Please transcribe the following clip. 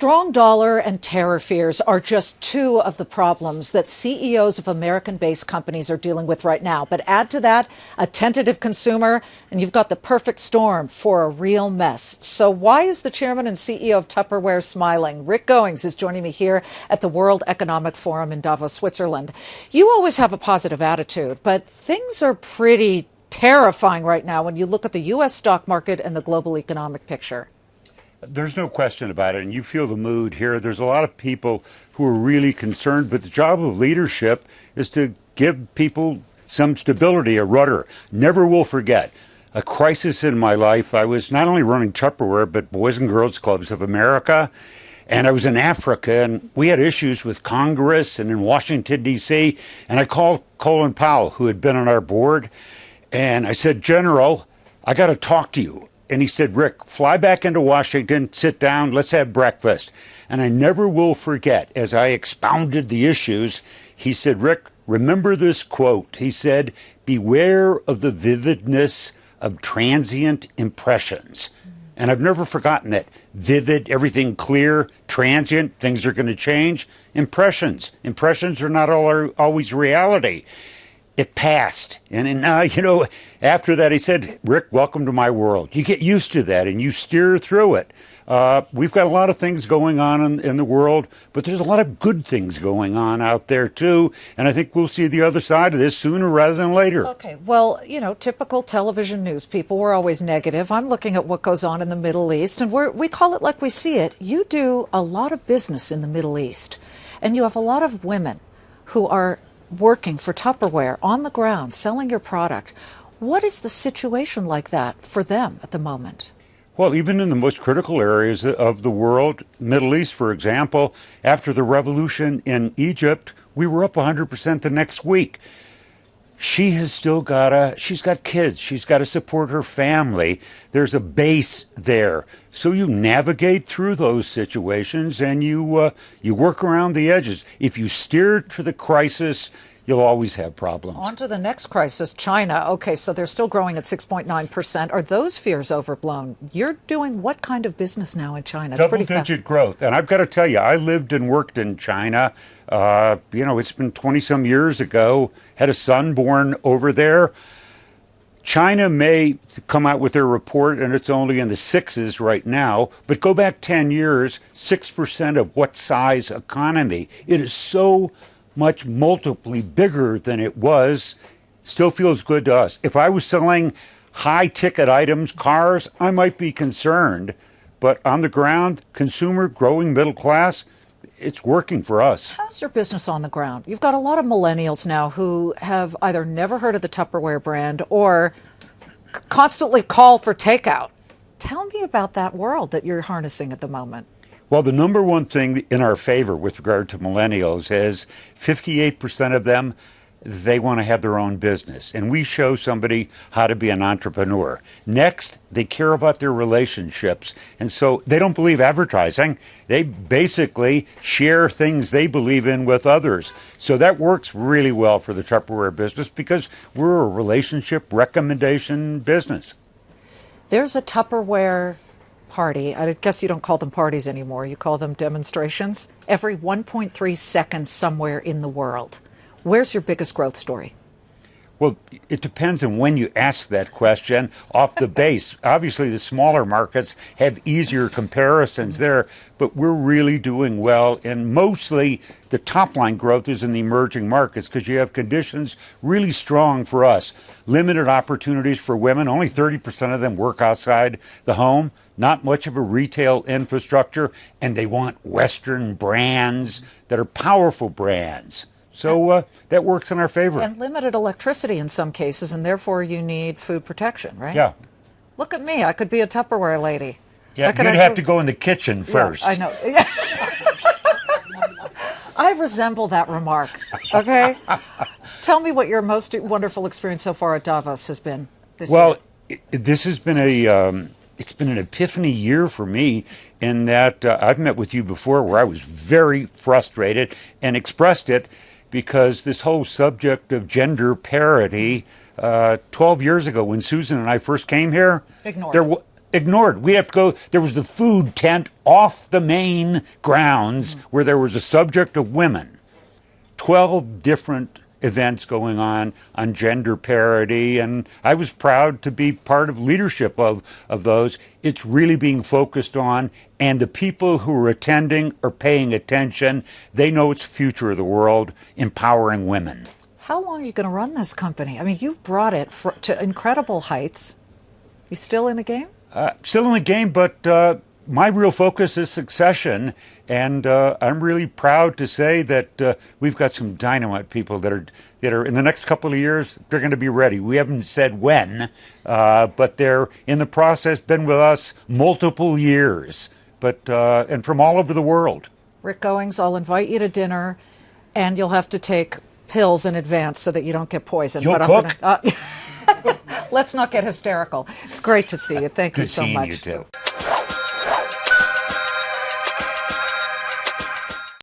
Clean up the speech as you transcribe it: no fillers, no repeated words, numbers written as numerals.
strong dollar and terror fears are just two of the problems that CEOs of American-based companies are dealing with right now. But add to that a tentative consumer, and you've got the perfect storm for a real mess. So why is the chairman and CEO of Tupperware smiling? Rick Goings is joining me here at the World Economic Forum in Davos, Switzerland. You always have a positive attitude, but things are pretty terrifying right now when you look at the U.S. stock market and the global economic picture. There's no question about it, and you feel the mood here. There's a lot of people who are really concerned, but the job of leadership is to give people some stability, a rudder. Never will forget a crisis in my life. I was not only running Tupperware, but Boys and Girls Clubs of America, and I was in Africa, and we had issues with Congress and in Washington, D.C., and I called Colin Powell, who had been on our board, and I said, General, I got to talk to you. And he said, Rick, fly back into Washington, sit down, let's have breakfast. And I never will forget, as I expounded the issues, he said, Rick, remember this quote. He said, beware of the vividness of transient impressions. And I've never forgotten that. Vivid, everything clear, transient, things are going to change. Impressions. Impressions are not always reality. It passed. And after that, he said, Rick, welcome to my world. You get used to that and you steer through it. We've got a lot of things going on in the world, but there's a lot of good things going on out there, too. And I think we'll see the other side of this sooner rather than later. Okay. Well, typical television news people, we're always negative. I'm looking at what goes on in the Middle East, and we call it like we see it. You do a lot of business in the Middle East, and you have a lot of women who are working for Tupperware on the ground, selling your product. What is the situation like that for them at the moment? Well, even in the most critical areas of the world, Middle East, for example, after the revolution in Egypt, we were up 100% the next week. She's got kids. She's got to support her family. There's a base there. So you navigate through those situations and you work around the edges. If you steer to the crisis, you'll always have problems. On to the next crisis, China. Okay, so they're still growing at 6.9%. Are those fears overblown? You're doing what kind of business now in China? Double-digit growth. And I've got to tell you, I lived and worked in China. It's been 20-some years ago. Had a son born over there. China may come out with their report, and it's only in the sixes right now. But go back 10 years, 6% of what size economy? It is so much multiply bigger than it was. Still feels good to us. If I was selling high-ticket items, cars, I might be concerned. But on the ground, consumer, growing middle class, it's working for us. How's your business on the ground? You've got a lot of millennials now who have either never heard of the Tupperware brand or constantly call for takeout. Tell me about that world that you're harnessing at the moment. Well, the number one thing in our favor with regard to millennials is 58% of them, they want to have their own business. And we show somebody how to be an entrepreneur. Next, they care about their relationships. And so they don't believe advertising. They basically share things they believe in with others. So that works really well for the Tupperware business because we're a relationship recommendation business. There's a Tupperware party. I guess you don't call them parties anymore. You call them demonstrations. Every 1.3 seconds somewhere in the world. Where's your biggest growth story? Well, it depends on when you ask that question off the base. Obviously, the smaller markets have easier comparisons there, but we're really doing well. And mostly the top line growth is in the emerging markets because you have conditions really strong for us. Limited opportunities for women. Only 30% of them work outside the home. Not much of a retail infrastructure. And they want Western brands that are powerful brands. So that works in our favor. And limited electricity in some cases, and therefore you need food protection, right? Yeah. Look at me. I could be a Tupperware lady. Yeah, you'd have to go in the kitchen first. Yeah, I know. I resemble that remark, okay? Tell me what your most wonderful experience so far at Davos has been this year. Well, this has been it's been an epiphany year for me in that I've met with you before where I was very frustrated and expressed it because this whole subject of gender parity, 12 years ago when Susan and I first came here, ignored. We have to go. There was the food tent off the main grounds where there was a subject of women. 12 different events going on gender parity, and I was proud to be part of leadership of those. It's really being focused on, and the people who are attending are paying attention. They know it's the future of the world, empowering women. How long are you going to run this company? I mean, you've brought it to incredible heights. You still in the game? Still in the game, but my real focus is succession, and I'm really proud to say that we've got some dynamite people that are in the next couple of years. They're going to be ready. We haven't said when, but they're in the process. Been with us multiple years, but and from all over the world. Rick Goings, I'll invite you to dinner, and you'll have to take pills in advance so that you don't get poisoned. You'll cook? Let's not get hysterical. It's great to see you. Thank you so much. Good seeing you too.